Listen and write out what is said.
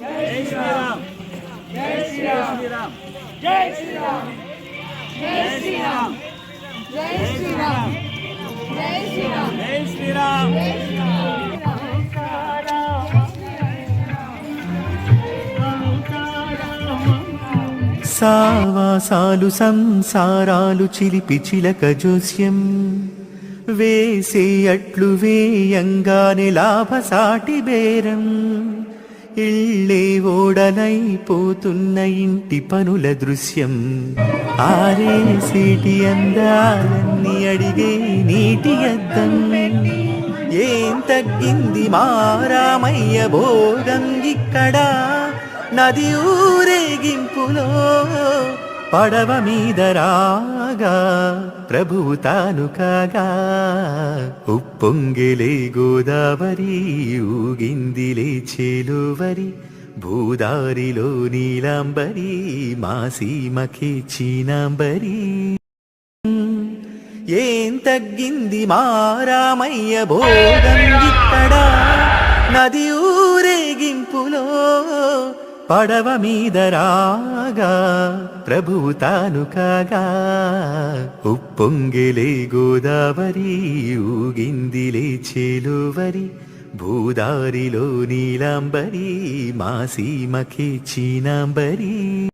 జై శ్రీరామ్ జై శ్రీరామ్ జై శ్రీరామ్ జై శ్రీరామ్ జై శ్రీరామ్ జై శ్రీరామ్ జై శ్రీరామ్ జై సావాసాలు సంసారాలు చిలిపి చిలక జోస్యం వేసే అట్లు వేయంగానే లాభసాటి బేరం ఇళ్ళే ఓడలైపోతున్న ఇంటి పనుల దృశ్యం ఆరేసేటి అందాలన్నీ అడిగే నీటి అద్దం ఏం తగ్గింది మారామయ్య భోగం ఇక్కడ నది ఊరేగింపులో పడవ మీద రాగా ప్రభువు తాను కాగా ఉప్పొంగెలే గోదావరి ఊగిందిలే చేలువరి భూదారిలో నీలాంబరి మాసీమకే చీనాంబరి ఏం తగ్గింది మారామయ్య భోగం ఇక్కడ నది ఊరేగింపులో పడవ మీద రాగా ప్రభువు తాను కాగా ఉప్పొంగెలే గోదావరి ఊగిందిలే చేలువరి భూదారిలో నీలాంబరి మాసీమకే చీనాంబరి.